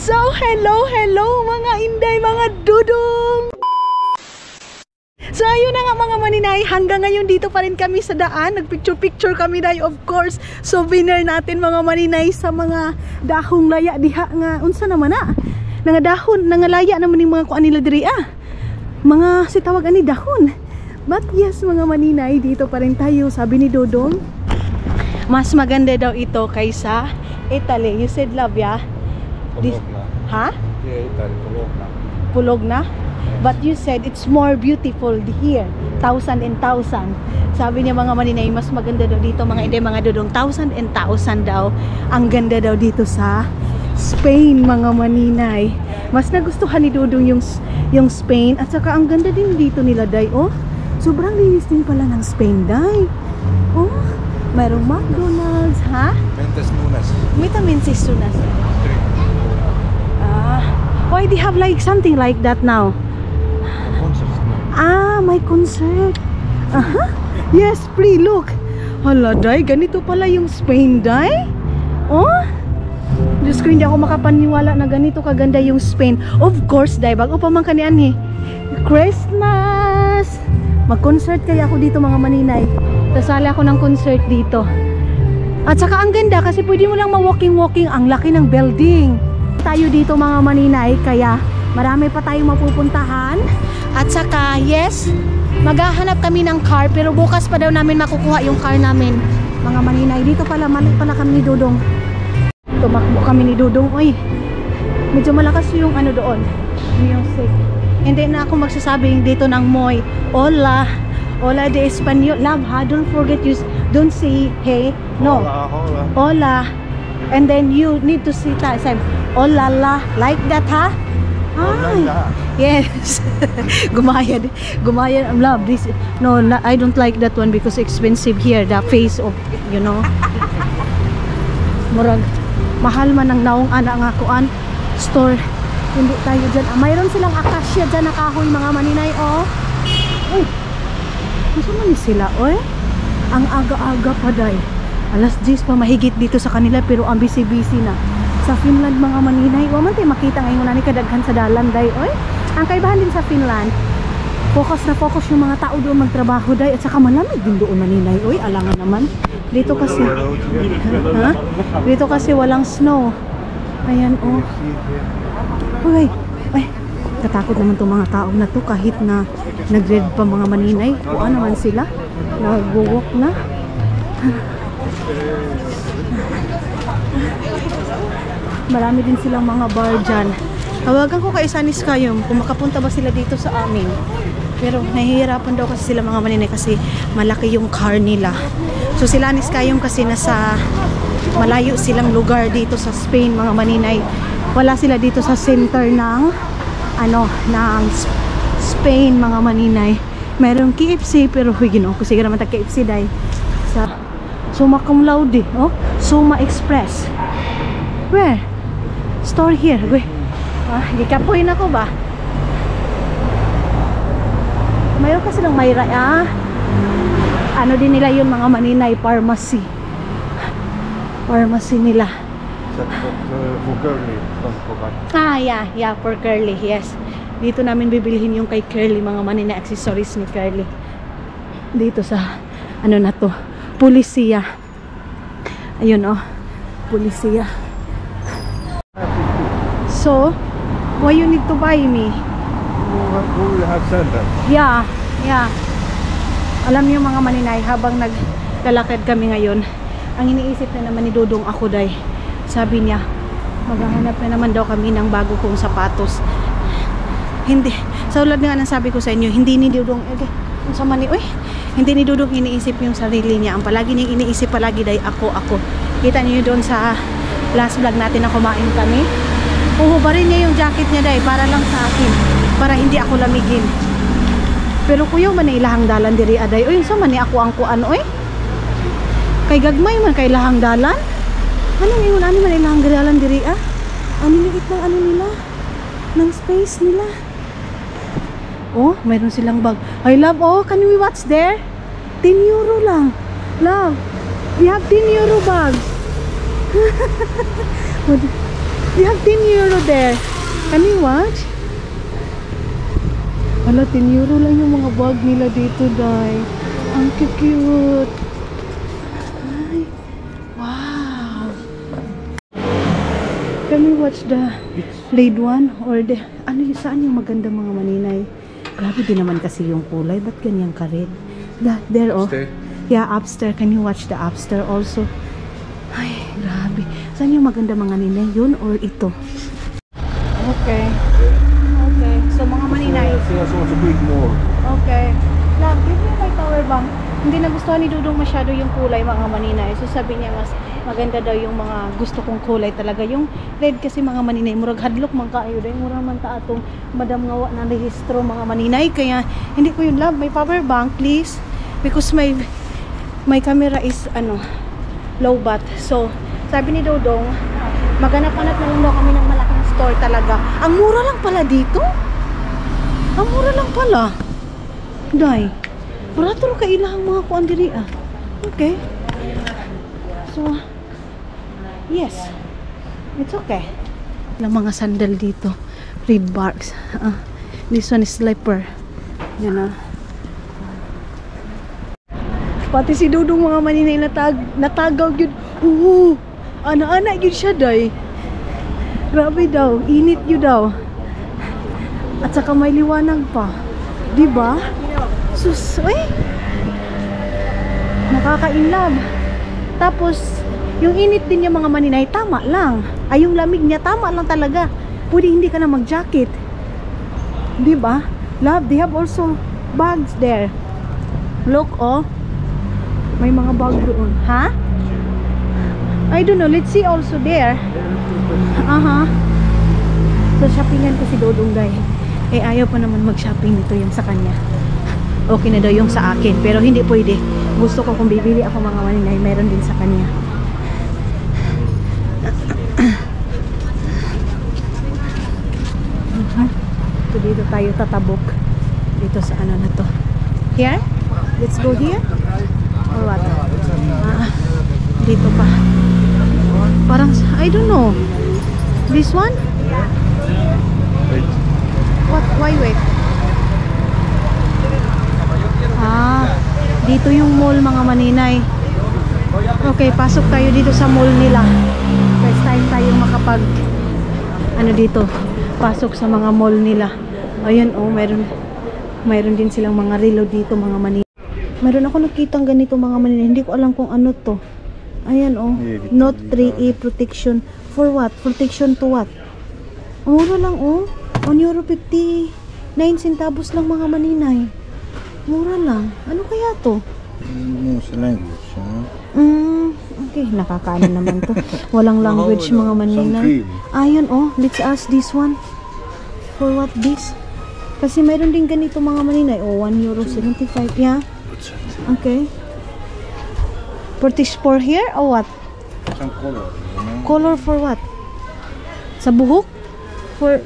So, hello mga inday, mga dudong! So, ayun na nga mga maninay, hanggang ngayon dito pa rin kami sa daan. Nagpicture-picture kami dahil of course, souvenir natin mga maninay sa mga dahong laya diha nga. Unsa naman na? Nga dahon, nga laya naman yung mga kuan nila diri mga sitawag ani dahon. But yes mga maninay, dito pa rin tayo. Sabi ni Dodong, mas maganda daw ito kaysa Italy. You said love, yeah? Pulog na. Ha? Yeah, Italy, pulog na. Pulog na? But you said it's more beautiful here. 1,000 and 1,000. Sabi niya mga maninay, mas maganda daw dito mga hindi mga dudong. 1,000 and 1,000 daw. Ang ganda daw dito sa Spain mga maninay. Mas nagustuhan ni Dudong yung Spain. At saka ang ganda din dito nila day. Oh, sobrang linis din pala ng Spain day. Oh, mayroong McDonald's, ha? Mentes Nunes. Mitaminsis Sunas. Why they have like something like that now? May concert. Yes, pre, look. Hala, day, ganito pala yung Spain, day. Oh, Diyos ko, hindi ako makapaniwala na ganito kaganda yung Spain. Of course, day, bago pa man kanian Christmas. Mag-concert kaya ako dito mga maninay. Sasali ako ng concert dito. At saka ang ganda kasi pwede mo lang ma-walking-walking. Ang laki ng building. Tayo dito mga maninay, kaya marami pa tayong mapupuntahan. At saka yes, maghahanap kami ng car, pero bukas pa daw namin makukuha yung car namin mga maninay. Dito pala, mali pala kami ni Dudong. Tumakbo kami ni Dudong. Uy, medyo malakas yung ano doon, music. Hindi na ako magsasabing dito ng Moy. Hola, hola de Español. Love, ha? Don't forget, you don't say hey. No, Hola, hola. Hola. And then you need to say hola la, like that, ha? Ay, yes. Gumaya, love this. No, I don't like that one because expensive here. The face of, you know. Murag mahal man ang naong ana nga kuan store. Hindi tayo dyan. Mayroon silang akasya dyan na kahoy mga maninay. Oh, uy, gusto man sila, oy. Ang aga-aga pa day. Alas 10 pa mahigit dito sa kanila, pero ang busy-busy na. Sa Finland mga maninay, waman tayo makita ngayon na ni kadaghan sa dalan day. Oy, ang kaibahan din sa Finland, focus na focus yung mga tao doon magtrabaho day, at saka malamig din doon maninay. Oy, alangan naman. Dito kasi dito kasi walang snow. Ayan, oh. Uy, ay, katakot naman itong mga tao na to kahit na nag-red pa mga maninay. Kuha naman sila, nag-walk na. Marami din silang mga bar dyan. Tawagan ko kay Sunny Skyum kung makapunta ba sila dito sa amin. Pero nahihirapan daw kasi sila mga maninay kasi malaki yung car nila. So sila ni Skyum kasi nasa malayo silang lugar dito sa Spain mga maninay. Wala sila dito sa center ng ng Spain mga maninay. Mayroong KFC pero higino ko siguro naman KFC dai sa Suma Cum Laude, oh, Suma Express. Where? Store here. Wait. Gikapoy na ko ba? Mayroon kasi lang Mayra. Ano din nila yun mga maninay, pharmacy. Pharmacy nila. For Curly. Yeah, for Curly, yes. Dito namin bibilihin yung kay Curly, mga maninay, accessories ni Curly. Dito sa, ano na to, Polisia. Ayun, oh, Polisia. So, why you need to buy me? Who have said that? Yeah. Alam niyo mga maninay, habang naglalakad kami ngayon, ang iniisip na naman ni Dudong ako day. Sabi niya, maghahanap na naman daw kami ng bago kong sapatos. Hindi, sa ulad nga nang sabi ko sa inyo, hindi ni Dudong, hindi ni Dudong iniisip yung sarili niya. Ang palagi niyang iniisip palagi day, ako. Kita niyo doon sa last vlog natin na kumain kami. Uhubarin niya yung jacket niya day para lang sa akin, para hindi ako lamigin. Pero kuya man ilahang dalan diri aday. Oy, sa man ni ako ang kuan oy. Kay gagmay man kay lahang dalan. Anong ingon ani man ilahang dalan diri Ang liit ng ano nila, ng space nila. Oh, mayroon silang bag. I love, oh, can we watch there? 10 euro lang. Love, we have 10 euro bags. They have 10 euro there. Can we watch? Wala, 10 euro lang yung mga bag nila dito, Day. Ang cute. Ay, wow. Can we watch the laid one? Or the, ano yung, saan yung maganda mga maninay? Grabe din naman kasi yung kulay. Ba't ganyan ka red? There, oh. Upstairs? Yeah, upstairs. Can you watch the upstairs also? Ay, grabe. Saan yung maganda mga ninay? Yun or ito? Okay. Okay. So, mga maninay. There's also a big mall. Okay. Love, give me my power bank. Hindi nagustuhan ni Dudong masyado yung kulay mga maninay. So, sabi niya mas maganda daw yung mga gusto kong kulay talaga. Yung red kasi mga maninay. Murag hadlok man kaayo. Dahil murag man ta atong madam ngawa na rehistro mga maninay. Kaya, hindi ko yun, love. My power bank, please. Because my camera is, low bat. So, sabi ni Dodong, maghanap-hanap na lang daw kami ng malaking store talaga. Ang mura lang pala dito. Ang mura lang pala. Day. Murato ka ilahang mga kuan diri ah. Okay. So, yes. It's okay. Lang mga sandal dito. Rib barks. This one is slipper. Yan ah. Pati si Dudong mga maninay natagaw yun. Ana-ana yun siya, Day. Grabe daw. Init yun daw. At saka may liwanag pa. Diba? Sus, nakaka-inlove. Tapos, yung init din yung mga maninay, tama lang. Ay, yung lamig niya, tama lang talaga. Pwede hindi ka na mag-jacket. Diba? Love, they have also bags there. Look, oh. May mga bag doon. Ha? I don't know. Let's see also there. So, shoppingan ko si Dodong, Day. Eh, ayaw pa naman mag-shopping nito yung sa kanya. Okay na daw yung sa akin. Pero hindi pwede. Gusto ko kung bibili ako mga maninay, meron din sa kanya. So, dito tayo tatabok. Dito sa ano na to. Here? Let's go here? Or what? Dito pa. Parang, I don't know. This one? Wait. What? Why wait? Dito yung mall mga maninay. Okay, pasok tayo dito sa mall nila. First time tayong makapag dito, pasok sa mga mall nila. Ayan, oh, mayroon din silang mga relo dito mga maninay. Meron ako nakitang ganito mga maninay. Hindi ko alam kung ano to. Ayan, oh. Note 3E protection. For what? Protection to what? Mura lang, oh. €1.59 centavos lang mga maninay. Mura lang. Ano kaya to? Sa language, Okay, nakakaano naman to. Walang language mga maninay. Ayun, oh. Let's ask this one. For what this? Kasi mayroon din ganito mga maninay. Oh, €1.75. Yeah. Okay. For here or what? Some color. Color for what? Sa buhok? For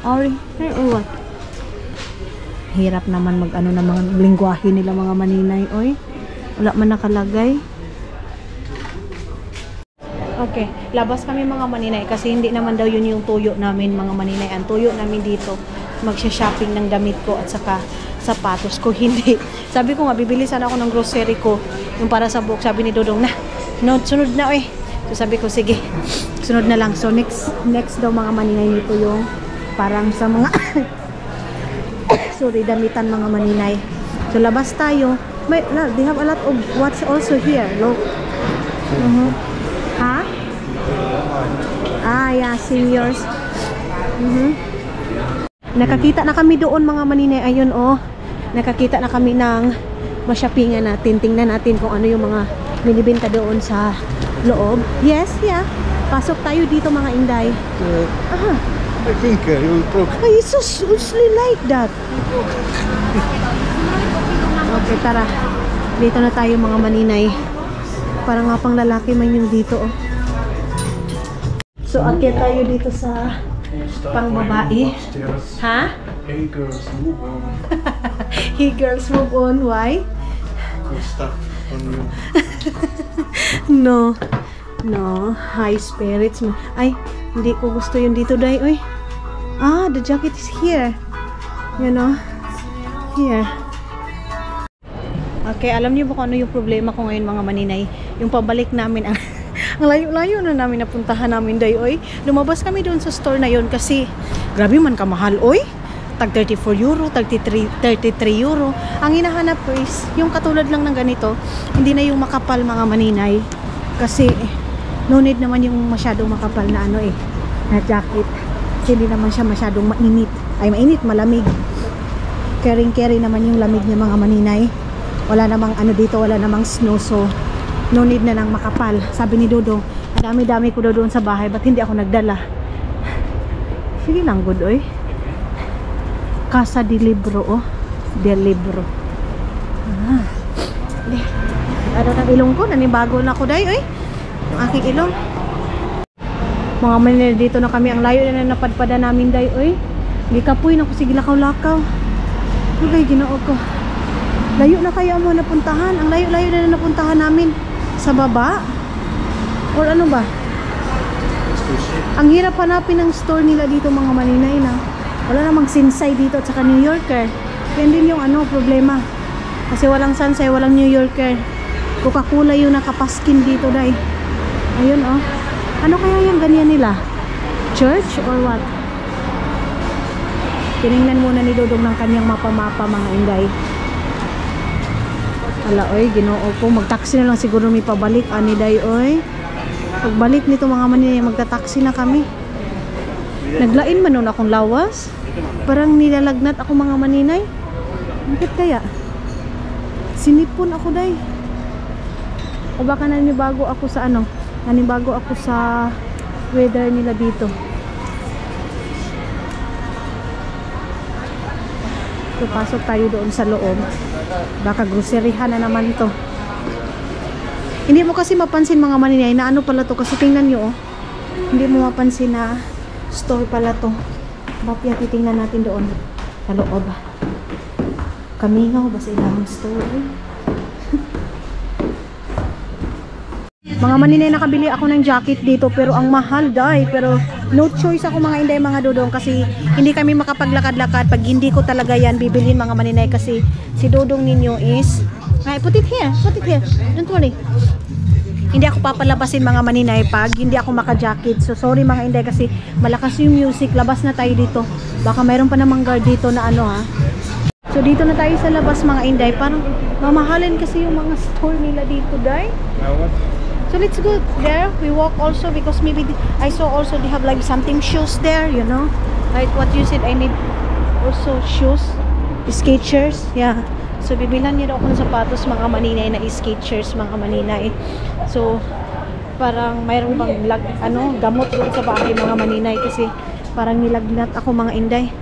hair or what? Hirap naman mag-ano na mga lingwahe nila mga maninay. Oy, wala man nakalagay. Okay, labas kami mga maninay kasi hindi naman daw yun yung tuyo namin mga maninay. Ang tuyo namin dito, magsha-shopping ng damit ko at saka sapatos ko. Hindi. Sabi ko nga, bibili sana ako ng grocery ko. Yung para sa buhok, sabi ni Dodong na, no, sunod na eh. So sabi ko, sige, sunod na lang. So next daw mga maninay nito yung parang sa mga sorry, damitan mga maninay. So labas tayo. They have a lot of what's also here. Look. Ha? Yeah, seniors. Nakakita na kami doon mga maninay. Ayun, oh. Nakakita na kami ng ma-shoppingan natin. Tingnan natin kung ano yung mga binibenta doon sa loob. Yes, yeah. Pasok tayo dito mga inday. I think you'll talk. Ay, it's so like that. Okay, tara. Dito na tayo mga maninay. Parang nga pang lalaki man yung dito, oh. So, akyat tayo dito sa pang babae. Ha? Hey girls, move on. Hey girls, move on. Why? Good stuff on you. No. High spirits. Ay, Hindi ko gusto yun dito, day. Uy. Ah, the jacket is here. You know? Here. Okay, alam niyo ba kung ano yung problema ko ngayon, mga maninay? Yung pabalik namin, ang layo-layo na namin napuntahan namin, day. Uy. Lumabas kami doon sa store na yun kasi grabe man kamahal, uy. Tag 34 euro, tag 33 euro. Ang hinahanap ko is yung katulad lang ng ganito, hindi na yung makapal, mga maninay. Kasi no need naman yung masyadong makapal na ano na jacket. Kasi hindi naman siya masyadong mainit. Ay, mainit, malamig. Caring-carry naman yung lamig niya, mga maninay. Wala namang ano dito, wala namang snow, so no need na ng makapal. Sabi ni Dodong, ang dami-dami ko doon sa bahay, ba't hindi ako nagdala? Sige lang, good, oy. Casa de Libro, oh. De Libro. Ah. Ano ng ilong ko? Nanibago na ako, day, oy. Yung aking ilong. Mga manila, dito na kami. Ang layo na napadpada namin, day, oy. Hindi ka po, naku, sige lakaw-lakaw. Ano kayo, ginoo ko? Layo na kayo mo napuntahan. Ang layo-layo na napuntahan namin. Sa baba? Or ano ba? Ang hirap hanapin ng store nila dito, mga maninay, na wala namang Sinsay dito at saka New Yorker. Yan din yung ano, problema. Kasi walang Sinsay, walang New Yorker. Coca-Cola yung nakapaskin dito, day. Ayun, oh. Ano kaya yung ganyan nila? Church or what? Tinignan muna ni Dodong ng kanyang mapa-mapa, mga inday. Ala, oy, ginoo ko. Mag-taxi na lang siguro may pabalik. Ani, day, oy. Pagbalik nito, mga maninay, magta-taxi na kami. Naglain man nun akong lawas. Parang nilalagnat ako, mga maninay. Bakit kaya? Sinipon ako, day. O baka nanibago ako sa ano? Nanibago ako sa weather nila dito. So, pasok tayo doon sa loob. Baka groceryhan na naman to. Hindi mo kasi mapansin, mga maninay, na ano pala to. Kasi tingnan nyo, oh. Hindi mo mapansin na store pala to. Bakit titingnan natin doon sa loob. Kamingaw ba sa ilang store? Mga maninay, nakabili ako ng jacket dito pero ang mahal, day. Pero no choice ako, mga inday, mga Dodong, kasi hindi kami makapaglakad-lakad pag hindi ko talaga yan bibilhin, mga maninay, kasi si Dodong ninyo is put it here, don't worry. Hindi ako papalabasin, mga maninay, pag hindi ako maka-jacket. So sorry, mga inday, kasi malakas yung music. Labas na tayo dito. Baka mayroon pa namang guard dito na ano, ha. So dito na tayo sa labas, mga inday. Parang mamahalin kasi yung mga store nila dito, day. So let's go there. We walk also because maybe I saw also they have like something shoes there, you know. Like what you said, I need also shoes, Skechers, yeah. So bibilhan niya daw ako ng sapatos, mga maninay, na Skechers, mga maninay. So parang mayroong bang gamot doon sa bahay, mga maninay, kasi parang nilagnat ako, mga inday.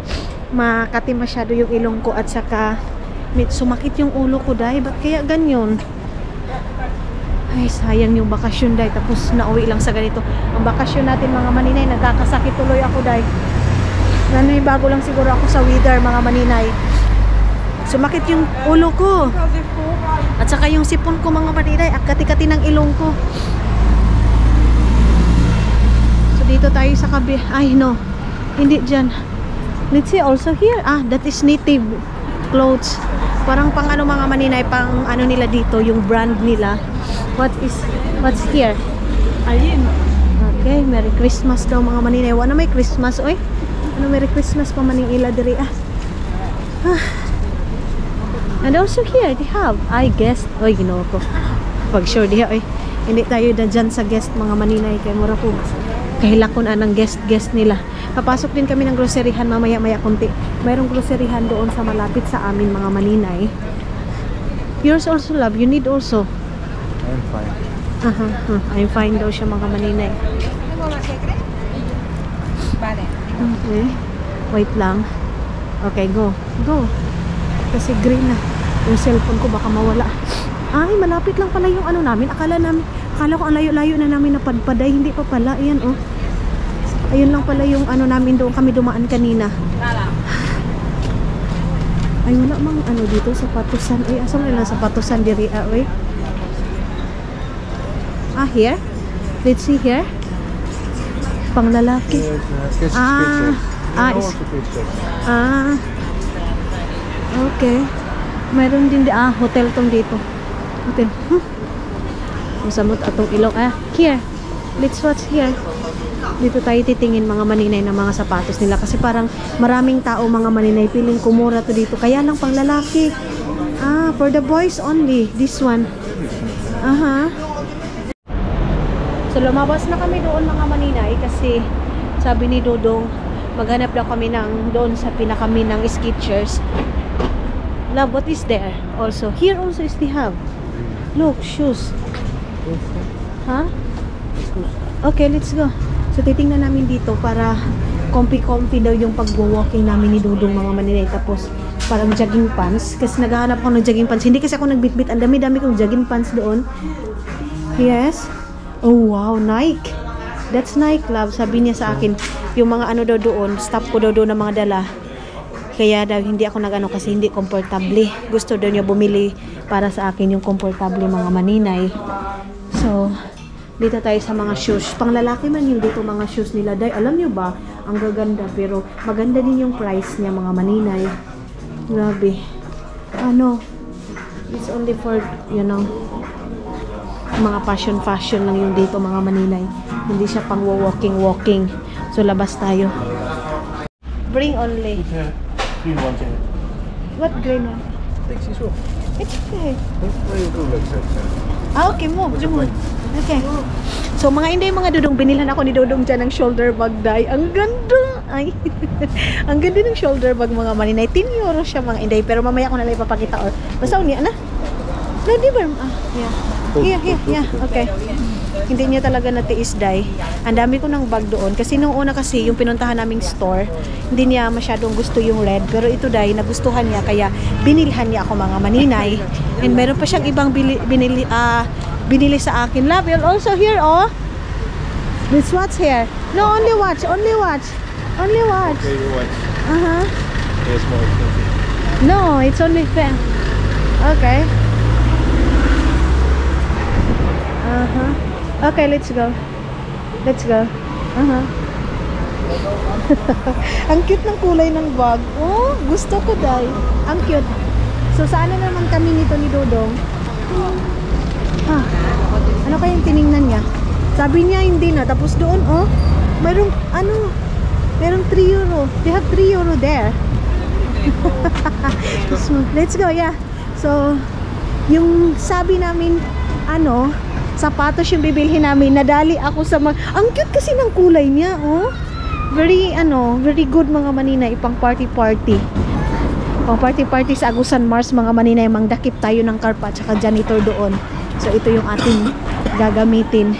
Makati masyado yung ilong ko at saka sumakit yung ulo ko, day. Ba't kaya ganyan? Ay, sayang yung bakasyon, day. Tapos nauwi lang sa ganito. Ang bakasyon natin, mga maninay, nagkakasakit tuloy ako, day. Nanay, bago lang siguro ako sa weather, mga maninay. Sumakit yung ulo ko. At saka yung sipon ko, mga maninay. Akati-kati ng ilong ko. So dito tayo sa kabi. Ay, no. Hindi dyan. Let's see also here. Ah, that is native clothes. Parang pang ano, mga maninay, pang ano nila dito, yung brand nila. What's here? Ayun. Okay, Merry Christmas daw, mga maninay. Wala may Christmas, oy. Ano, Merry Christmas pa maning ila diri, ah. And also here, they have, guest. Oy, ginoo ko. Pag sure diha, oy. Hindi tayo na dyan sa guest, mga maninay. Kaya mura po. Kahilakon ng guest nila. Papasok din kami ng groceryhan mamaya-maya konti. Mayroong groceryhan doon sa malapit sa amin, mga maninay. Yours also, love. You need also. I'm fine. I'm fine daw siya, mga maninay. Okay. Wait lang. Okay, go. Kasi green na. Yung cellphone ko baka mawala. Ay, malapit lang pala yung ano namin. Akala ko ang layo-layo na namin napadpaday. Hindi pa pala. Ayan, oh. Ayun lang pala yung ano namin doon kami dumaan kanina. Ay, wala mang ano dito, sapatusan. Ay, asa mo lang sapatusan diri, wait. Here? Let's see here. Pang lalaki. Kids Ah. pictures. Ah, And is- also pictures. Ah. Okay. Mayroon din hotel tong dito. Hotel. Masamot atong ilong. Here. Let's watch here. Dito tayo titingin mga maninay ng mga sapatos nila kasi parang maraming tao mga maninay piling kumura to dito. Kaya lang pang lalaki. For the boys only. This one. Aha. So lumabas na kami doon mga maninay kasi sabi ni Dodong maghanap daw kami doon sa pinakami ng Skechers. Love, what is there? Also, here also is the hub. Look, shoes. Huh? Okay, let's go. So titingnan namin dito para comfy-comfy daw yung pag-walking namin ni Dodong mga maninay. Tapos parang jogging pants. Kasi naghahanap ako ng jogging pants. Hindi kasi ako nagbitbit. Ang dami-dami kong jogging pants doon. Yes. Oh wow, Nike. That's Nike, love. Sabi niya sa akin, yung mga ano daw doon, stop ko daw doon ng mga dala. Kaya daw hindi ako nagano kasi hindi komportable. Gusto daw niya bumili para sa akin yung komportable mga maninay. So, dito tayo sa mga shoes. Pang lalaki man yung dito mga shoes nila. Day, alam niyo ba, ang gaganda pero maganda din yung price niya mga maninay. Grabe. It's only for, mga fashion lang yung dito mga maninay. Hindi siya pang walking. So labas tayo. Bring only. Green ones in it. What green one? Takes you so. It's okay. Why you do like that? Okay, move. Okay. So mga inday mga dudong, binilhan ako ni Dodong dyan ng shoulder bag day. Ang ganda. Ay. Ang ganda ng shoulder bag mga maninay. 10 euro siya mga inday. Pero mamaya ko nalang ipapakita. Basta unya na. No, di ba? Yeah. Yeah. Okay. Hindi niya talaga natiis day. Ang dami ko ng bag doon. Kasi nung una kasi, yung pinuntahan naming store, hindi niya masyadong gusto yung red. Pero ito day, nagustuhan niya. Kaya binilhan niya ako mga maninay. And meron pa siyang ibang binili sa akin. Love, you'll also here, oh. Let's watch here. No, only watch. Okay, you watch. Yes, more expensive. No, it's only fair. Okay. Okay, let's go. Ang cute ng kulay ng bag. Oh, gusto ko dahil. Ang cute. So, saan na naman kami nito ni Dodong? Ano kayang tiningnan niya? Sabi niya hindi na. Tapos doon, merong 3 euro. They have 3 euro there. So, let's go, yeah. So, yung sabi namin, sapatos yung bibilhin namin. Nadali ako sa ang cute kasi ng kulay niya, oh. Very good mga maninay, pang party. Pang party sa Agusan Mars mga maninay, mangdakip tayo ng karpa at saka janitor doon. So ito yung ating gagamitin.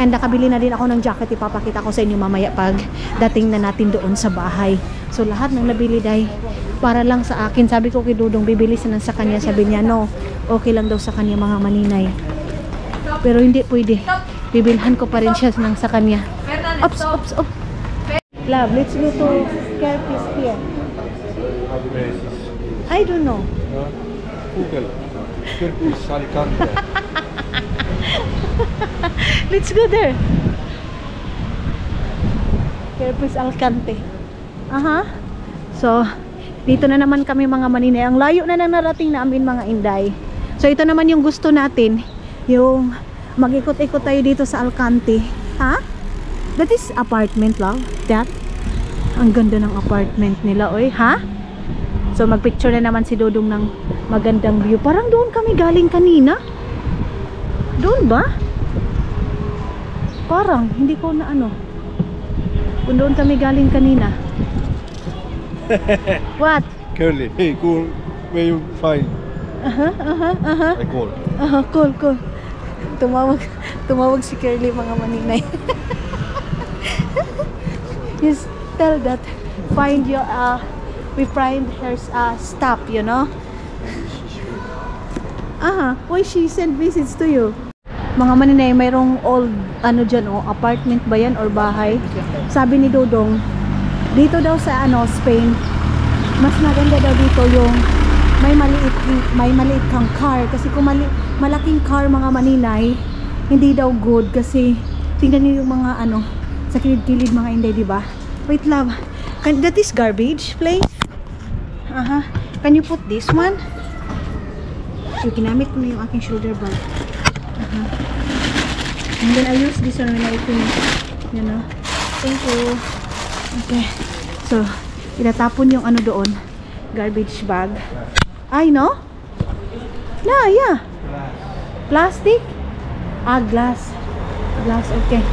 And nakabili na din ako ng jacket, ipapakita ko sa inyo mamaya pag dating na natin doon sa bahay. So lahat ng nabili dahil para lang sa akin. Sabi ko kay Dodong, bibili siya sa kanya. Sabi niya, no, okay lang daw sa kanya mga maninay. Pero hindi pwede. Bibilhan ko pa rin siya sa kanya. Oops. Love, let's go to Kerpis here. I don't know. Google. Kerpis, Alicante. Let's go there. Kerpis, Alicante. So, dito na naman kami mga maninay. Ang layo na nang narating namin mga inday. So, ito naman yung gusto natin. Yung mag-ikot-ikot tayo dito sa Alicante. That is apartment, love. That. Ang ganda ng apartment nila, oy. So, magpicture na naman si Dodong ng magandang view. Parang doon kami galing kanina. Doon ba? Parang, hindi ko na kung doon kami galing kanina. What? Curly, hey, cool. Where you find? I call. Cool. Tumawag si Curly mga maninay. Just tell that we find her stuff, why she send visits to you? Mga maninay, mayroong old dyan, apartment ba yan or bahay? Sabi ni Dodong, dito daw sa Spain, mas maganda daw dito yung may maliit kang car. Kasi kung malaking car mga maninay, hindi daw good kasi tingnan niyo yung mga Sa kilid-kilid mga Inday, di ba? Wait, love. That is garbage place? Can you put this one? So, ginamit ko na yung aking shoulder bag. And then I use this one when I finish. You know? Thank you. Okay. So, itatapon yung ano doon. Garbage bag. Ay, no? No, yeah. Plastic? Glass. Glass, okay.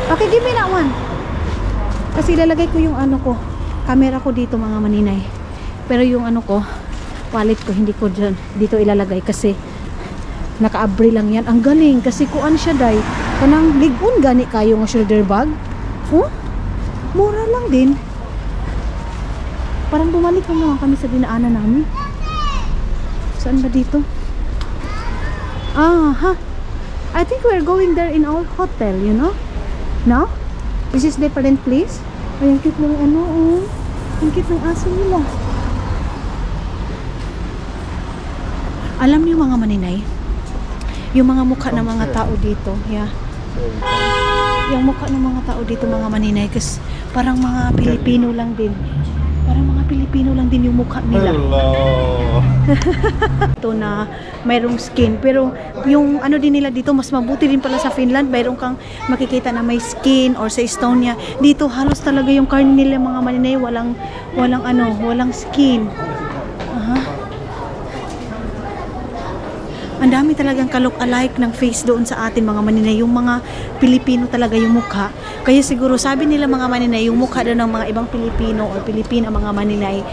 Okay, give me that one. Kasi ilalagay ko yung ano ko. Camera ko dito mga maninay. Pero yung ano ko, wallet ko, hindi ko dyan. Dito ilalagay kasi naka-abri lang yan. Ang galing kasi kuan siya day. Kanang ligon gani kayo ng shoulder bag. Oh? Mura lang din. Parang bumalik naman kami sa dinaanan namin. Saan ba dito? I think we're going there in our hotel, you know? No? This is different place. Ay, ang cute ng ano, oh. Ang cute ng aso nila. Alam niyo mga maninay, yung mga mukha ng mga tao dito, yeah. Yung mukha ng mga tao dito mga maninay, kasi parang mga Pilipino lang din. Parang mga Pilipino lang din yung mukha nila. Hello. Ito na mayroong skin, pero yung ano din nila dito mas mabuti din pala sa Finland. Mayroong kang makikita na may skin, or sa Estonia dito halos talaga yung karne nila mga maninay walang skin. Ang dami talagang ka-look-alike ng face doon sa atin mga maninay, yung mga Pilipino talaga yung mukha. Kaya siguro sabi nila mga maninay, yung mukha doon ng mga ibang Pilipino or Pilipina mga maninay,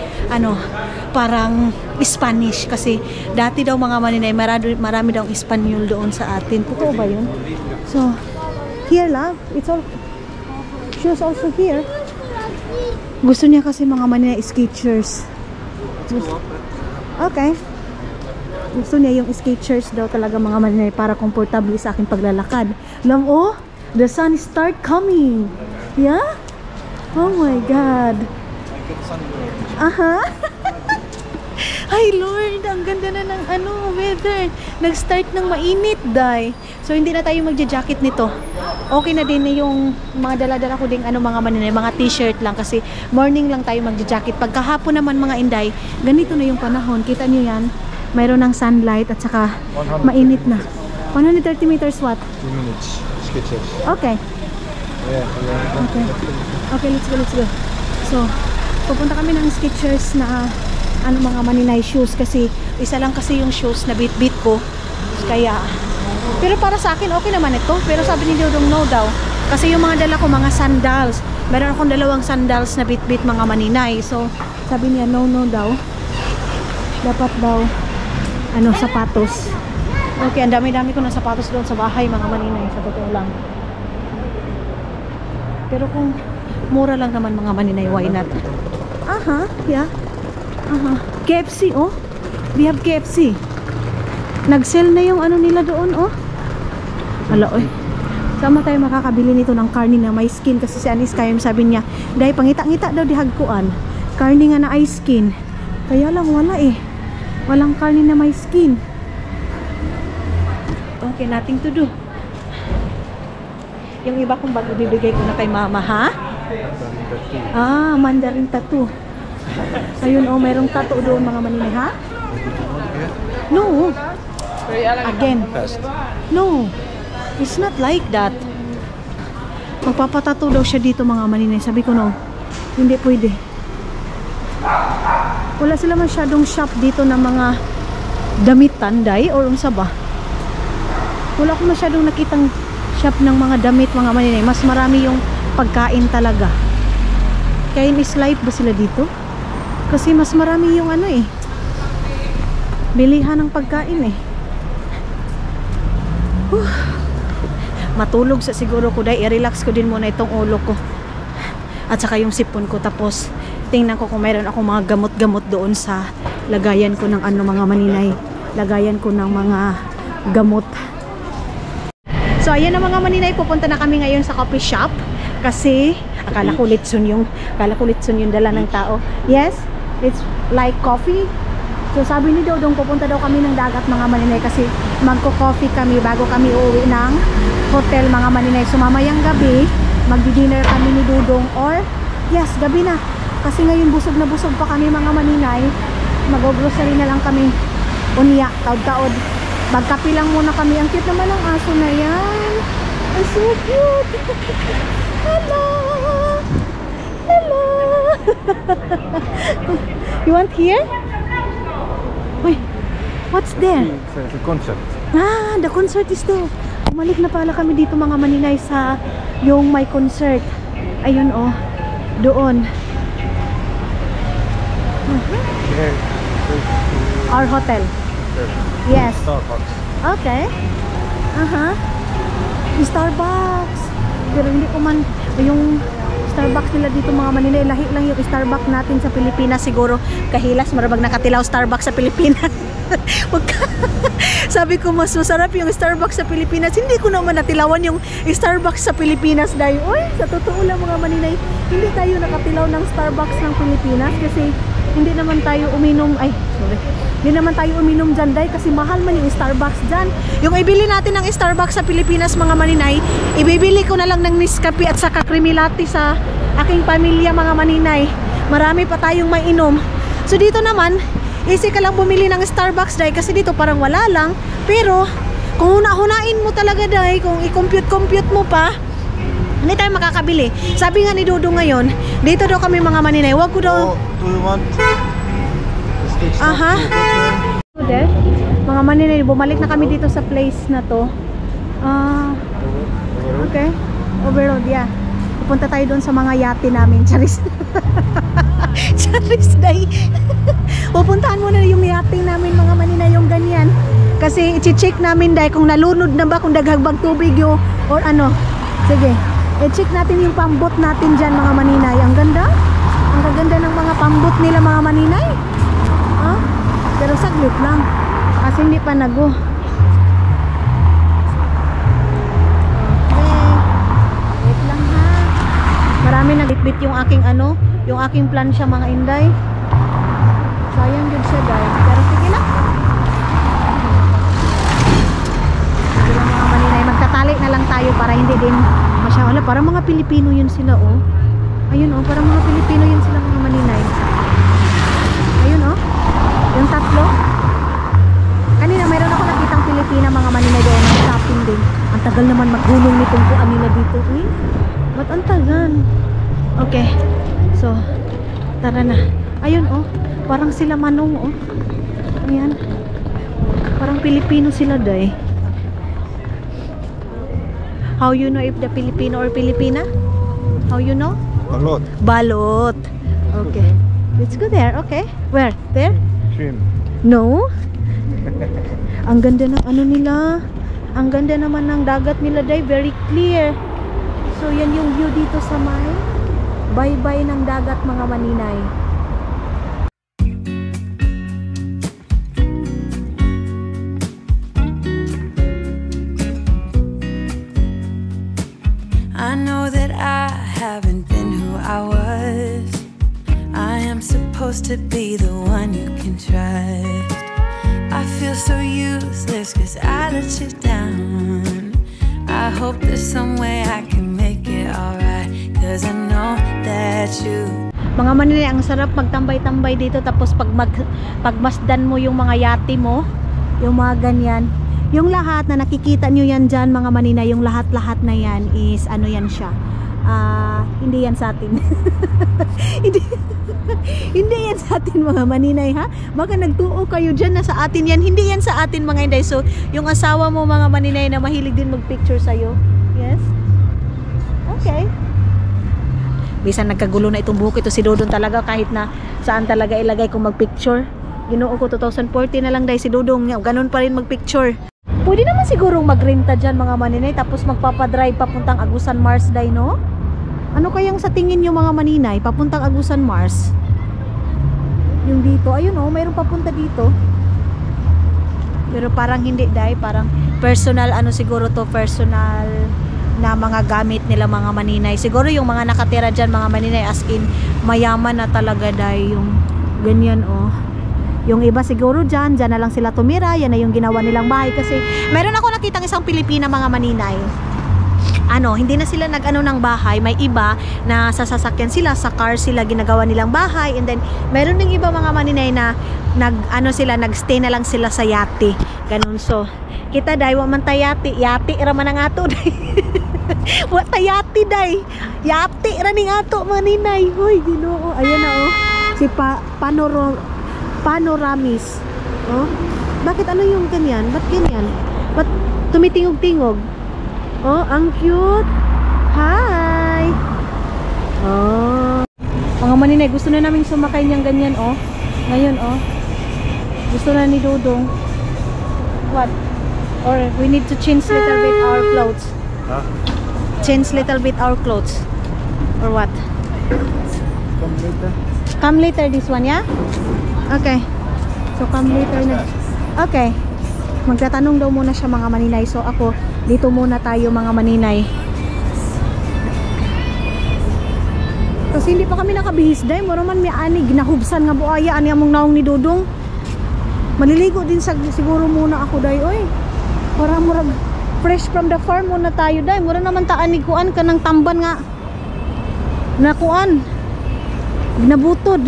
parang Spanish. Kasi dati daw mga maninay, marami daw Espanyol doon sa atin. Totoo ba yun? So, here love, it's all, shoes also here. Gusto niya kasi mga maninay Skechers. Okay. Gusto niya yung Skechers daw talaga mga maninay para komportable sa aking paglalakad. Love, oh, the sun start coming. Yeah? Oh my God. Ay Lord, ang ganda na ng weather. Nag-start ng mainit, day. So hindi na tayo magja-jacket nito. Okay na din yung mga dala-dala ko ding mga maninay, mga t-shirt lang kasi morning lang tayo magja-jacket. Pagkahapon naman mga Inday, ganito na yung panahon. Kita niyo yan? Mayroon ng sunlight at saka mainit na. 130 meters what? 2 minutes. Skechers. Okay. Yeah. Okay, let's go. So, pupunta kami ng Skechers na mga maninay shoes kasi isa lang kasi yung shoes na bit-bit ko. Kaya, pero para sa akin okay naman ito. Pero sabi ni Dodong no daw. Kasi yung mga dala ko mga sandals. Meron akong 2 sandals na bit-bit mga maninay. So, sabi niya no daw. Dapat daw sapatos. Okay, ang dami-dami ko na sapatos doon sa bahay mga maninay, sa totoo lang. Pero kung mura lang naman mga maninay, why not? Yeah. KFC, oh. We have KFC. Nag-sell na yung nila doon, oh. Hala, oy. Sama tayo makakabili nito ng karne na may skin kasi si Anis Kayam sabi niya, dahil pangita-ngita daw dihagkuan. Karne nga na ay skin. Kaya lang wala eh. Walang karne na may skin. Okay, nothing to do. Yung iba kong bag ibibigay ko na kay mama, ha? Mandarin tattoo. Ayun, oh, mayroong tattoo doon mga maninay, ha? No. Again. No. It's not like that. Magpapatattoo daw siya dito mga maninay. Sabi ko, no. Hindi pwede. Wala sila masyadong shop dito ng mga damit tanday or unsa ba? Wala ko masyadong nakitang shop ng mga damit mga maninay. Mas marami yung pagkain talaga. Kaya is life ba sila dito? Kasi mas marami yung bilihan ng pagkain eh. Matulog sa siguro ko dahil i-relax ko din muna itong ulo ko. At saka yung sipon ko. Tapos tingnan ko kung mayroon akong mga gamot-gamot doon sa lagayan ko ng mga maninay. Lagayan ko ng mga gamot. So ayan na mga maninay, pupunta na kami ngayon sa coffee shop. Kasi akala ko litson yung dala ng tao. Yes, it's like coffee. So sabi ni Dodong pupunta daw kami ng dagat mga maninay kasi magko-coffee kami bago kami uuwi ng hotel mga maninay. So mamayang gabi magdi-dinner kami ni Dudong, or yes, gabi na. Kasi ngayon busog na busog pa kami mga maninay. Mag-grocery na lang kami. Unya, taod-taod. Magkape lang muna kami. Ang cute naman ang aso na yan. Ang so cute. Hello. Hello. You want here? Wait, what's there? It's a concert. Ah, the concert is there. Bumalik na pala kami dito mga maninay sa yung may concert. Ayun oh, doon. Our hotel. Yes. Starbucks. Okay. Starbucks. Pero hindi ko man yung Starbucks nila dito mga maninay. Lahi lang yung Starbucks natin sa Pilipinas. Siguro kahilas marabag nakatilaw Starbucks sa Pilipinas. Sabi ko mas masarap yung Starbucks sa Pilipinas. Hindi ko naman natilawan yung Starbucks sa Pilipinas dahil sa totoo lang mga maninay, hindi tayo nakatilaw ng Starbucks ng Pilipinas kasi hindi naman tayo uminom hindi naman tayo uminom dyan dahil kasi mahal man yung Starbucks dyan. Yung ibili natin ng Starbucks sa Pilipinas mga maninay, ibibili ko na lang ng Nescafe at saka creamy latte sa aking pamilya mga maninay. Marami pa tayong mainom. So dito naman easy ka lang bumili ng Starbucks dahil kasi dito parang wala lang. Pero kung hunain mo talaga dahil kung i-compute mo pa, hindi tayo makakabili. Sabi nga ni Dodo ngayon, dito daw kami mga maninay. Wag ko daw. Do you want? There, mga maninay, bumalik na kami dito sa place na to. Okay. Overload, yeah. Pupunta tayo doon sa mga yate namin. Charis. Charis day. Pupuntahan muna yung yate namin mga maninay, yung ganyan. Kasi i-check namin dahil kung nalunod na ba, kung daghagbag tubig yung or ano. Sige. I-check natin yung pambot natin dyan mga maninay. Ang ganda. Ang gaganda ng mga pambot nila mga maninay. Pero saglit lang. Kasi hindi pa nago. Okay. Wait lang ha. Marami nagbitbit yung aking yung aking plansya mga inday. Sayang din siya guys. Pero sige lang. Sige lang mga maninay. Magtatali na lang tayo para hindi din masyawala. Parang mga Pilipino yun sila oh. Ayun oh. Parang mga Pilipino yun sila mga maninay. Ayun oh. Yung tatlo. Kanina mayroon ako nakitang Pilipina mga maninay doon ng shopping din. Ang tagal naman maghulong nitong kuan nila dito. Ba't ang tagal? Okay. So, tara na. Ayun oh. Parang sila manong oh. Ayan. Parang Pilipino sila day. How you know if the Filipino or Filipina? How you know? Balot. Balot. Okay. Let's go there. Okay. Where? There? Shrimp. No? Ang ganda ng nila. Ang ganda naman ng dagat nila day. Very clear. So yan yung view dito sa may bye-bye ng dagat mga maninay. I know that I haven't been who I was. I am supposed to be the one you can trust. I feel so useless cause I let you down. I hope there's some way I can make it alright, cause I know that you. Mga maninay, ang sarap magtambay-tambay dito tapos pagmasdan mo yung mga yate mo, yung mga ganyan. Yung lahat na nakikita nyo yan dyan mga maninay, yung lahat-lahat na yan is yan siya. Hindi yan sa atin. Hindi yan sa atin mga maninay ha. Baka nagtuo kayo dyan na sa atin yan. Hindi yan sa atin mga inday. So yung asawa mo mga maninay na mahilig din magpicture sa'yo. Yes? Okay. Bisan nagkagulo na itong buhok ito si Dodong talaga kahit na saan talaga ilagay kung magpicture. Ginoo ko 2040 na lang dahil si Dodong ganun pa rin magpicture. Pwede naman sigurong magrenta dyan mga maninay tapos magpapadrive papuntang Agusan Mars day no? Ano kayang sa tingin nyo mga maninay papuntang Agusan Mars? Yung dito, ayun oh, mayroong papunta dito. Pero parang hindi day, parang personal siguro to, personal na mga gamit nila mga maninay. Siguro yung mga nakatira dyan mga maninay as in mayaman na talaga day yung ganyan oh. Yung iba siguro dyan na lang sila tumira. Yan na yung ginawa nilang bahay. Kasi meron ako nakitang isang Pilipina mga maninay. hindi na sila nag-ano ng bahay. May iba na sa sasakyan sila, sa car sila ginagawa nilang bahay. And then meron ding iba mga maninay na nagstay na lang sila sa yate. Ganun. So kita day wa man ta yate ra man ang ato day. Wa ta yate day. Yate ra ning ato maninay. Hoy, Ginoo. Ayan na oh. Si Panoramis. Oh. Bakit ano yung ganyan? Ba't ganyan? Ba't tumitingog-tingog? Oh, ang cute. Hi. Oh. Mga maninay, gusto na namin sumakay niyang ganyan, oh. Ngayon, oh. Gusto na ni Dodong. What? Or we need to change little bit our clothes. Huh? Change little bit our clothes. Or what? Come later. Come later this one, yeah? Okay. So come later na. Okay. Magtatanong daw muna siya mga maninay. So ako, dito muna tayo mga maninay. Kasi hindi pa kami nakabihis dahil moro man may ani ginahubsan nga buaya ani among naong ni Dodong. Maliligo din siguro muna ako dahil oy. Para murag fresh from the farm muna tayo dahil mura naman taan ni kuan kanang tamban nga. Na kuan. Ginabutod.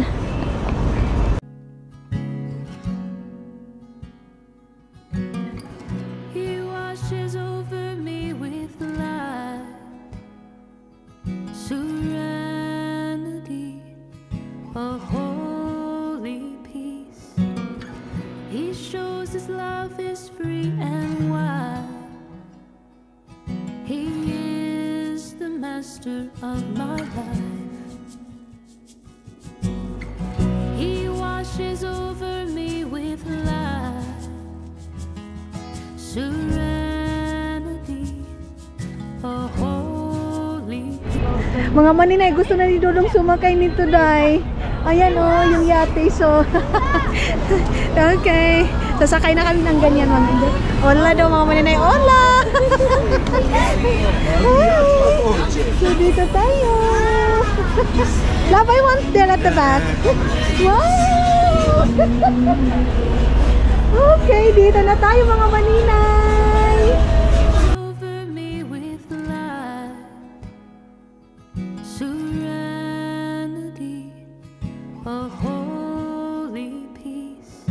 He washes over me with light, serenity, a holy peace. He shows his love is free and wide. He is the master of my life. He washes over me with light, serenity, a holy. Mga maninay, gusto na ni Dodong sumakay nito, day. Ayan oh, yung yate. So, okay. Sasakay na kami ng ganyan. Hola daw mga maninay. Hola! So, dito tayo. Love, I want there at the back. Wow! Okay, dito na tayo mga maninay. Over me with light, serenity, a holy peace.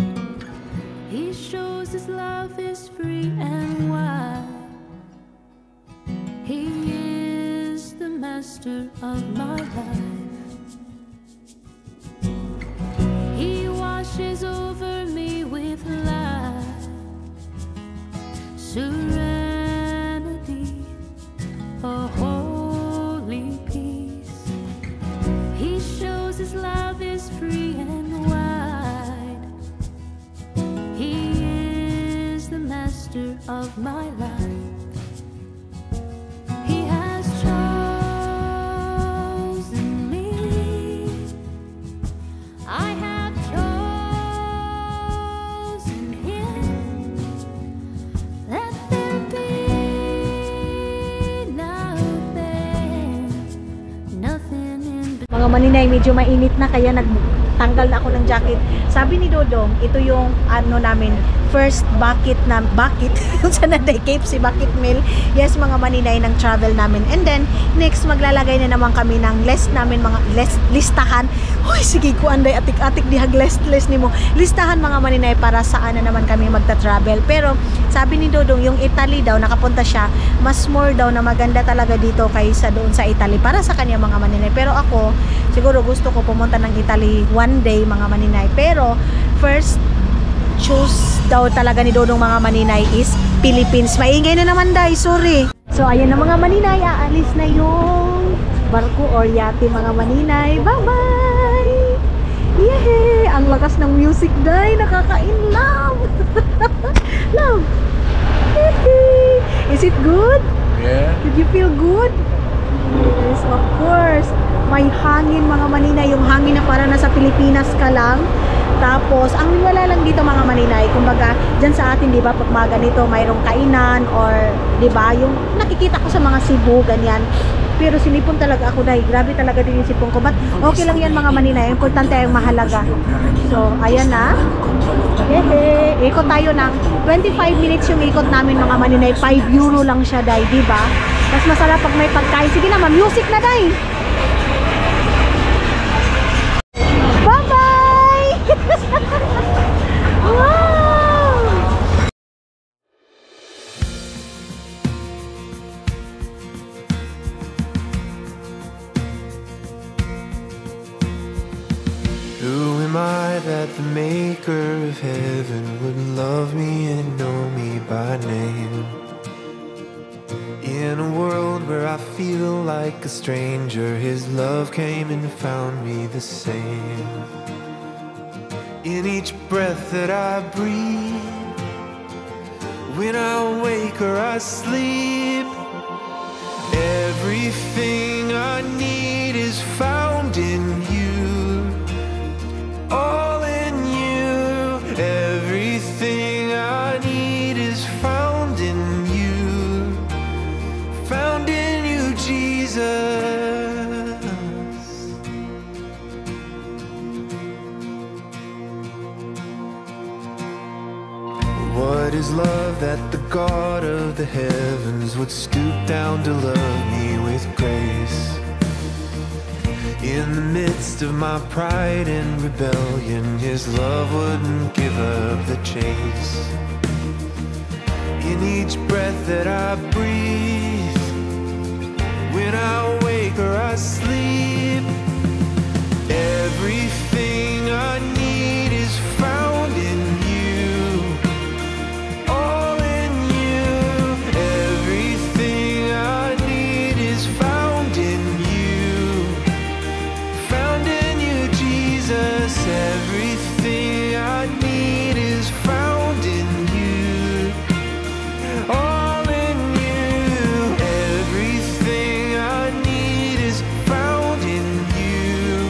He shows his love is free and wide. He is the master of my life. He washes over me with light, serenity, a holy peace. He shows his love is free and wide. He is the master of my life. He has chosen me. I have chosen him. Let there be nothing in between. Mga maninay, medyo mainit na kaya nagtanggal na ako ng jacket. Sabi ni Dodong, ito yung ano namin, first bucket yung sa Naday Cape, si bucket meal. Yes, mga maninay ng travel namin. And then, next, maglalagay na naman kami ng list namin, mga listahan. Hoy, sige ko, anday, atik-atik, dihag list ni mo. Listahan mga maninay para saan na naman kami magta-travel. Pero, sabi ni Dodong, yung Italy daw, nakapunta siya, mas more daw na maganda talaga dito kaysa doon sa Italy para sa kanya mga maninay. Pero ako, siguro gusto ko pumunta ng Italy one day mga maninay. Pero, first choose daw talaga ni Dodong mga maninay is Philippines. Maingay na naman day, sorry. So ayan na mga maninay, aalis na yung barko or yate mga maninay. Bye bye! Yay! Ang lakas ng music day, nakaka-in-love! Love! Is it good? Yeah. Did you feel good? Yes, of course. May hangin mga maninay, yung hangin na para nasa Pilipinas ka lang. Tapos, ang wala lang dito mga maninay, kumbaga, dyan sa atin, di ba, pag mga ganito, mayroong kainan or, di ba, yung nakikita ko sa mga Cebu, ganyan. Pero sinipon talaga ako dahil grabe talaga din yung sipon ko. But okay lang yan mga maninay, importante ay mahalaga. So, ayan na. Hehe, ikot tayo ng 25 minutes yung ikot namin mga maninay. 5 euro lang siya dahil, di ba? Mas masarap pag may pagkain. Sige na, music na day. Bye-bye! Wow! Who am I that the maker of heaven would love me and know me by name? In a world where I feel like a stranger, His love came and found me the same. In each breath that I breathe, when I wake or I sleep, everything I need is found in You. All in You, everything I need is found in You. Found in You, Jesus. What is love that the God of the heavens would stoop down to love me with grace? In the midst of my pride and rebellion, His love wouldn't give up the chase. In each breath that I breathe, when I wake or I sleep, everything I need is found in You. All in You, everything I need is found in You. Found in You, Jesus. Everything I need is found in You. All in You, everything I need is found in You.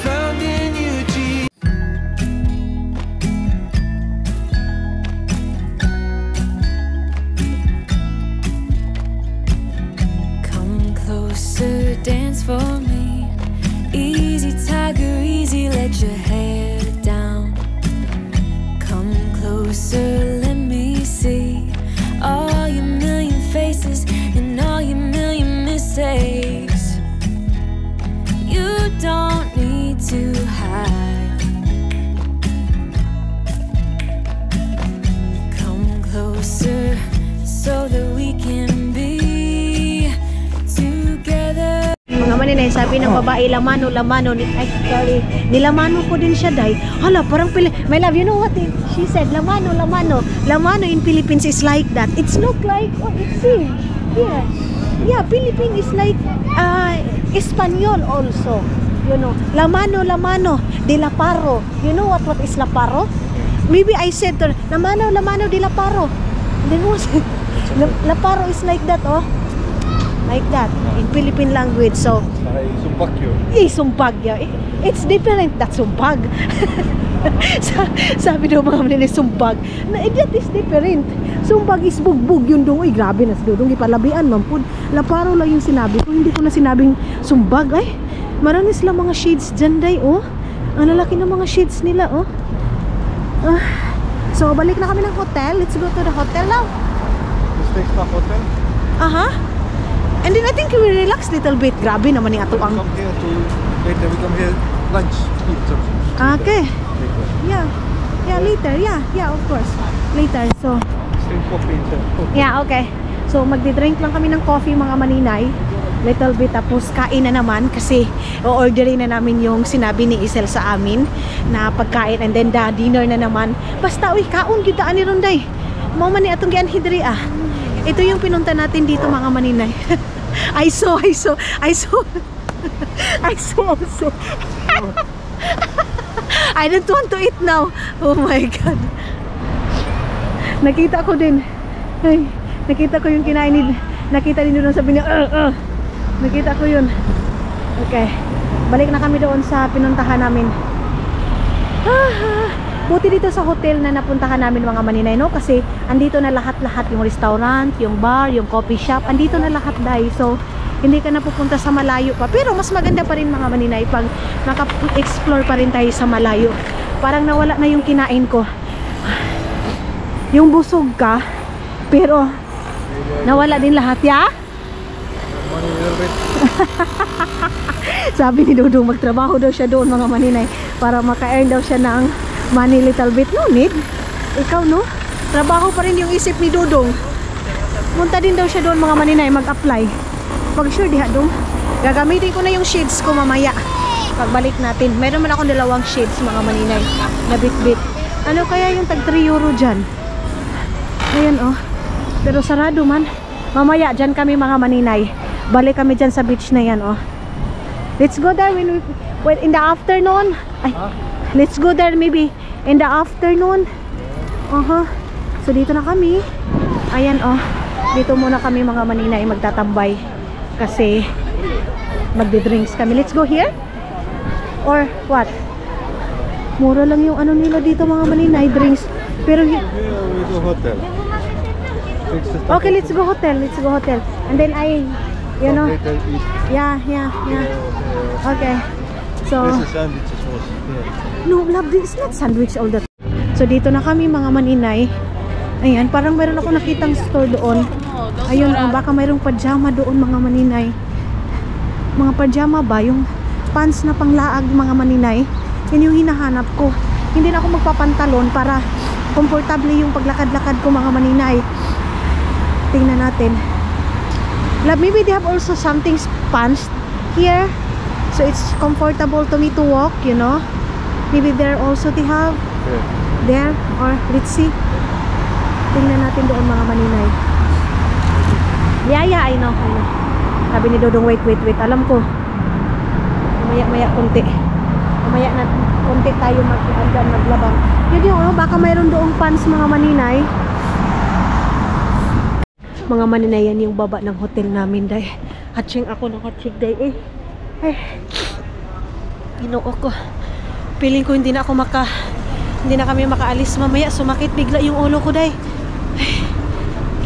Found in You, Jesus. Come closer, dance for me. Easy, tiger, easy, let your hair down. Come closer, let me see all your million faces and all your million mistakes. You don't need to hide. Come closer so that we can be together. Mga maninay, sabi ng babae, lamano, ay, sorry, nilamano ko din siya, day. Hala, parang my love, you know what she said? Lamano in Philippines is like that. It's look like, oh, it's see, yeah, Philippine is like, Espanyol also, you know, lamano, de la paro. You know what is la paro? Maybe I said to her, lamano, de la paro. Then what? La paro is like that, oh. Like that in Philippine language. So sumpag. It's different. That's sumpag. Sabi daw mga manila, sumpag. That is different. Sumpag is bugbog yun dong. Uy, grabe na si Dudong. Ipalabian man po. Laparo lang yung sinabi ko. Hindi ko na sinabing sumpag. Ay, marami sila mga shades dyan, day. Oh, ang lalaki ng mga shades nila. Oh. So, balik na kami ng hotel. Let's go to the hotel now. This next stop hotel. And then I think we relax little bit. Grabe naman yung ato ang. Come here to later. We come here lunch. Eat something. Okay. Later. Yeah, later. Yeah, of course. Later. So, Drink coffee inside. yeah, okay. So, magdi-drink lang kami ng coffee mga maninay. Little bit. Tapos, kain na naman. Kasi, o-orderin na namin yung sinabi ni Isel sa amin na pagkain. And then, dinner na naman. Basta, uy, kaon yun daan ni Ronday. Mau man ni atong gian hidri ah. Ito yung pinunta natin dito mga maninay. I saw also. I don't want to eat now. Oh my God. Nakita ko din. Ay, nakita ko yung kinain ni. Nakita din doon, sabi niya, nakita ko yun. Okay. Balik na kami doon sa pinuntahan namin. Buti dito sa hotel na napuntahan namin mga maninay, no? Kasi andito na lahat-lahat, yung restaurant, yung bar, yung coffee shop, andito na lahat, dahil. So, hindi ka na pupunta sa malayo pa. Pero mas maganda pa rin mga maninay pag naka-explore pa rin tayo sa malayo. Parang nawala na yung kinain ko. Yung busog ka, pero Nawala din lahat, ya? Money a little bit. Sabi ni Dudong, magtrabaho daw siya doon mga maninay para maka-earn daw siya ng money little bit. No need. Ikaw, no? Trabaho pa rin yung isip ni Dudong. Munta din daw siya doon mga maninay, mag-apply. Pag sure diha dong. Gagamitin ko na yung shades ko mamaya. Pagbalik natin. Meron man akong 2 shades mga maninay na bit-bit. Ano kaya yung tag 3 euro dyan? Ayan oh. Pero sarado man. Mamaya dyan kami mga maninay. Balik kami dyan sa beach na yan oh. Let's go there when in the afternoon. Ay, let's go there maybe in the afternoon. So dito na kami. Ayan oh. Dito muna kami mga maninay magtatambay. Kasi magdi-drinks kami. Let's go here? Or what? Mura lang yung ano nila dito mga maninay, drinks. Pero Yeah, we go hotel. okay, let's go hotel. Let's go hotel. And then you know. Later eat. Yeah. Okay. So, This is sandwiches also. Yeah. no, love, this is not sandwich all the time. So, dito na kami mga maninay. Ayan, parang meron ako nakitang store doon. Ayun, baka mayroong pajama doon mga maninay. Mga pajama ba? Yung pants na panglaag mga maninay. Yan yung hinahanap ko. Hindi na ako magpapantalon para komportable yung paglakad-lakad ko mga maninay. Tingnan natin. Love, maybe they have also something pants here. So it's comfortable to me to walk, you know. Maybe there also they have there, or let's see. Tingnan natin doon mga maninay. Yeah, I know. Sabi ni Dodong, wait. Alam ko. Maya konti. Maya na konti tayo maglabang. Yun yung baka mayroon doong pants mga maninay. Mga maninay, yan yung baba ng hotel namin day. Hatching ako ng hatching day eh. Ay. Ginoo ko. Feeling ko hindi na kami makaalis mamaya. Sumakit bigla yung ulo ko day. Ay.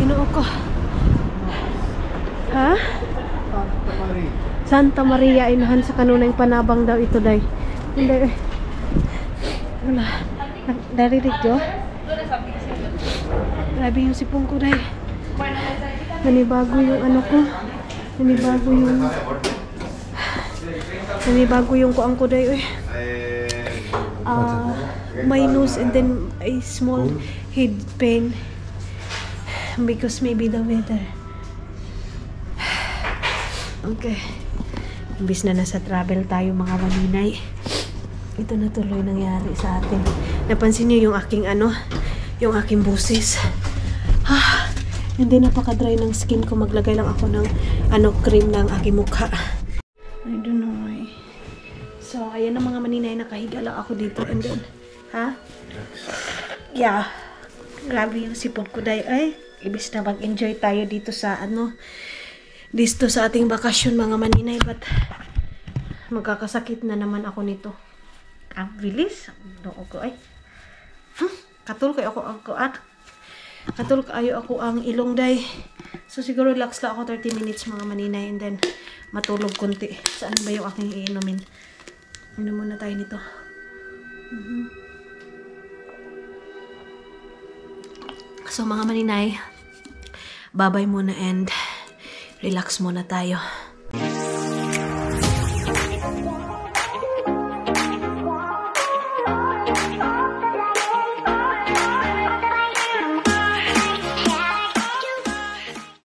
Ginoo ko. Ha? Santa Maria inahan sa kanunay panabang daw ito day. Hindi. Wala. Darinig jo. Grabe yung sipong ko day. Nanibago yung ano ko. Nanibago yung kuang ko day. My nose and then a small head pain. Because maybe the weather. Okay. Imbis na nasa travel tayo mga maninay. Ito na tuloy nangyari sa atin. Napansin niyo yung aking yung aking busis. Hindi napaka-dry ng skin ko. Maglagay lang ako ng cream ng aking mukha. I don't know why. So, ayan na mga maninay. Nakahiga lang ako dito. And then, yeah. Grabe yung sipon ko dahil ay, ibis na mag-enjoy tayo dito sa dito sa ating bakasyon mga maninay, but magkakasakit na naman ako nito. Ang bilis. Ko ay. Katul kayo ako ang kuan. Katul kayo ako ang ilong day. So siguro relax lang ako 30 minutes mga maninay and then matulog konti. Saan ba yung aking iinumin? Inom muna tayo nito. So mga maninay, bye-bye muna and relax muna tayo.